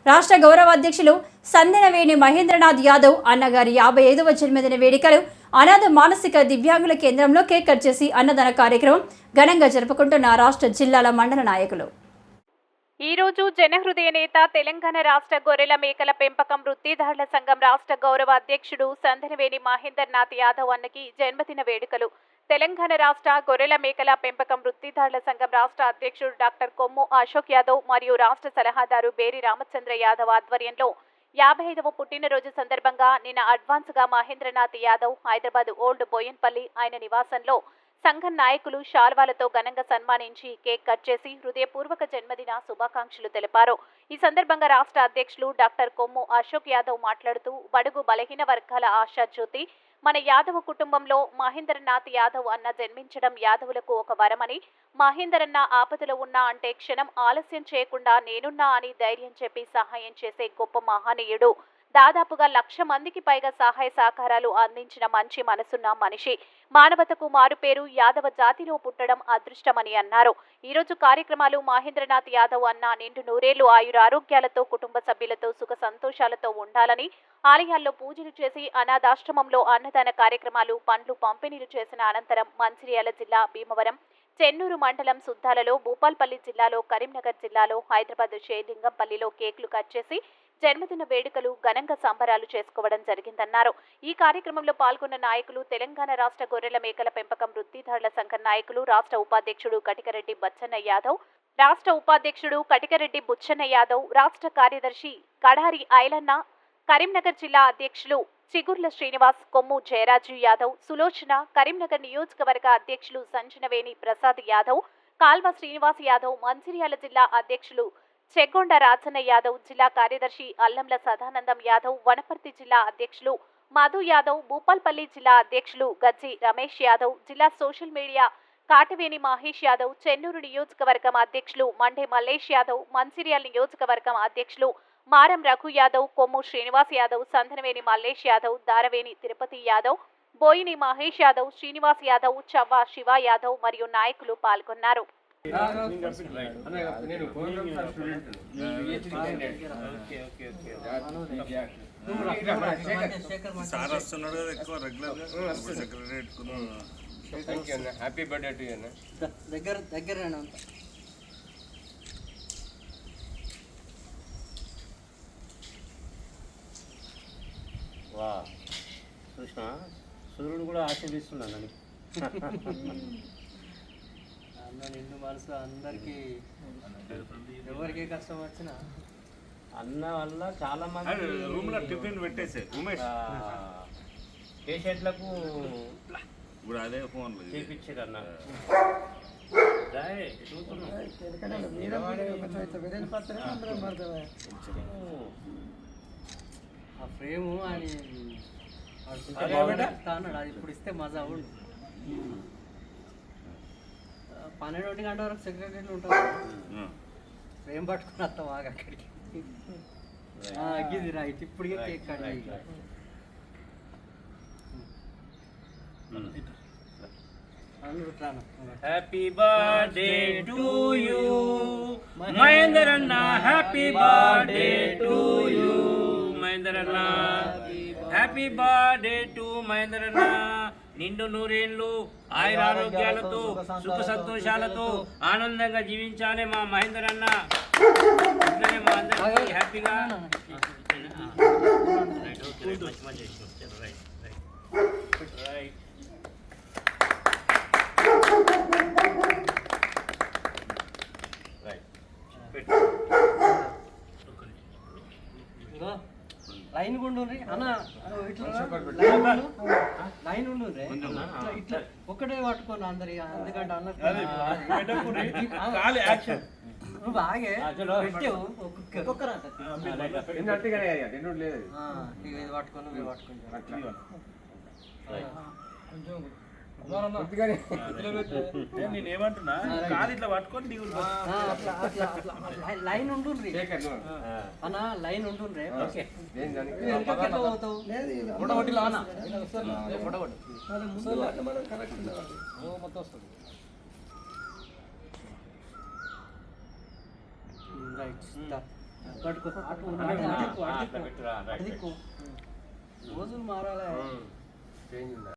రాష్ట్ర గౌరవ అధ్యక్షులు సందెనవేణి మహేంద్రనాథ్ యాదవ్ అన్నగారి 55వ జన్మదిన వేడుకలు అనాథ మానసిక దివ్యాంగుల కేంద్రంలో కేక్ కట్ చేసి అన్నదాన కార్యక్రమం ఘనంగా జరుపుకుంటున్న రాష్ట్ర జిల్లాల మండల నాయకులు. ఈ రోజు జనహృదయ నేత తెలంగాణ రాష్ట్ర గొర్రెల మేకల పెంపకం వృత్తిదారుల సంఘం రాష్ట్ర గౌరవ అధ్యక్షుడు సందెనవేణి మహేంద్రనాథ్ యాదవ్ అన్నకి జన్మదిన వేడుకలు. తెలంగాణ రాష్ట్ర గొర్రెల మేకల పెంపకం వృత్తిదారుల సంఘం రాష్ట్ర అధ్యక్షుడు డాక్టర్ కొమ్ము అశోక్ యాదవ్ మరియు రాష్ట్ర సలహాదారు బేరి రామచంద్ర యాదవ్ ఆధ్వర్యంలో 55వ పుట్టినరోజు సందర్భంగా నిన్న అడ్వాన్స్గా మహేంద్రనాథ్ యాదవ్ హైదరాబాద్ ఓల్డ్ బోయన్పల్లి ఆయన నివాసంలో సంఘం నాయకులు శాల్వాలతో ఘనంగా సన్మానించి కేక్ కట్ చేసి హృదయపూర్వక జన్మదిన శుభాకాంక్షలు తెలిపారు. ఈ సందర్భంగా రాష్ట్ర అధ్యక్షులు డాక్టర్ కొమ్ము అశోక్ యాదవ్ మాట్లాడుతూ బడుగు బలహీన వర్గాల ఆశాజ్యోతి మన యాదవ్ కుటుంబంలో మహేంద్రనాథ్ యాదవ్ అన్న జన్మించడం యాదవులకు ఒక వరమని, మహేందరన్న ఆపదలో ఉన్నా అంటే క్షణం ఆలస్యం చేయకుండా నేనున్నా అని ధైర్యం చెప్పి సహాయం చేసే గొప్ప మహనీయుడు. దాదాపుగా 1,00,000 మందికి పైగా సహాయ సహకారాలు అందించిన మంచి మనసున్న మనిషి. మానవతకు మారుపేరు యాదవ జాతిలో పుట్టడం అదృష్టమని అన్నారు. ఈరోజు కార్యక్రమాలు మహేంద్రనాథ్ యాదవ్ అన్న నిండు నూరేళ్లు ఆయురారోగ్యాలతో కుటుంబ సభ్యులతో సుఖ సంతోషాలతో ఉండాలని, ఆలయాల్లో పూజలు చేసి అనాథాశ్రమంలో అన్నదాన కార్యక్రమాలు పండ్లు పంపిణీలు చేసిన అనంతరం మంచిర్యాల జిల్లా భీమవరం, చెన్నూరు మండలం సుద్దాలలో, భూపాల్పల్లి జిల్లాలో, కరీంనగర్ జిల్లాలో, హైదరాబాద్ షేర్లింగంపల్లిలో కేకులు కట్ చేసి జన్మదిన వేడుకలు ఘనంగా సంబరాలు చేసుకోవడం జరిగిందన్నారు. ఈ కార్యక్రమంలో పాల్గొన్న నాయకులు తెలంగాణ రాష్ట్ర గొర్రెల మేకల పెంపకం వృత్తిదారుల సంఘం నాయకులు రాష్ట్ర ఉపాధ్యక్షుడు కటికరెడ్డి బచ్చన్న యాదవ్, రాష్ట్ర ఉపాధ్యక్షుడు కటికరెడ్డి బుచ్చన్న యాదవ్, రాష్ట్ర కార్యదర్శి కడారి ఐలన్న, కరీంనగర్ జిల్లా అధ్యక్షులు చిగుర్ల శ్రీనివాస్, కొమ్ము జయరాజు యాదవ్, సులోచన, కరీంనగర్ నియోజకవర్గ అధ్యక్షులు సంజనవేణి ప్రసాద్ యాదవ్, కాల్వ శ్రీనివాస్ యాదవ్, మంచిర్యాల జిల్లా అధ్యక్షులు చెగొండ రాజన్న యాదవ్, జిల్లా కార్యదర్శి అల్లంల సదానందం యాదవ్, వనపర్తి జిల్లా అధ్యక్షులు మధు యాదవ్, భూపాల్పల్లి జిల్లా అధ్యక్షులు గజ్జి రమేష్ యాదవ్, జిల్లా సోషల్ మీడియా కాటవేని మహేష్ యాదవ్, చెన్నూరు నియోజకవర్గం అధ్యక్షులు మండే మల్లేష్ యాదవ్, మంచిర్యాల నియోజకవర్గం అధ్యక్షులు మారం రఘు యాదవ్, కొమ్ము శ్రీనివాస్ యాదవ్, సందనవేని మల్లేష్ యాదవ్, దారవేని తిరుపతి యాదవ్, బోయిని మహేష్ యాదవ్, శ్రీనివాస్ యాదవ్, చవ్వ శివ యాదవ్ మరియు నాయకులు పాల్గొన్నారు. కృష్ణ సూర్యుడు కూడా ఆశీర్దిస్తున్నాను. నిండు మనసు అందరికి ఎవరికి కష్టం వచ్చినా అన్న వల్ల చాలా మంది రూమ్ లో టిఫిన్ పెట్టేసే పేషెంట్లకు ఇప్పుడు అదే ఫోన్ చేపించారు అన్న. ఆ ఫ్రేము అని అన్నాడు, అది ఇప్పుడు ఇస్తే మజా అవుడు. 12 గంటల వరకు సెక్రటరీలు ఉంటారు, ఫ్రేమ్ పట్టుకుని వస్తాం బాగా అక్కడికి. ఇది రైట్, ఇప్పటికే cake cut. Happy birthday to you మహేందరన్న, హ్యాపీ బర్త్డే టు యూ మహేందరన్న, హ్యాపీ బర్త్డే టు మహేందరన్న. నిండు నూరేళ్లు ఆయురారోగ్యాలతో సుఖ సంతోషాలతో ఆనందంగా జీవించాలి మా మహేందరన్న. ఇట్లనే మా అందరికీ హ్యాపీగా లైన్ గుండ్రి అన్న, లైన్ ఉండ్రి ఇట్లా ఒక్కటే పట్టుకోండి అందరి, ఎందుకంటే అన్న నువ్వు బాగే పెట్టావు ఇది పట్టుకొని మీరు పట్టుకుంటారు. నేను ఏమంటున్నా, కాదు ఇట్లా పట్టుకొని దిగులు లైన్ ఉంటుండ్రి అన్న, లైన్ ఉంటుండ్రే. పోతావు మొత్తం వస్తుంది. రైట్. పట్టుకో అటు అట్లా అటు పెట్టురా, అటు దిక్కు రోజులు మారాలి.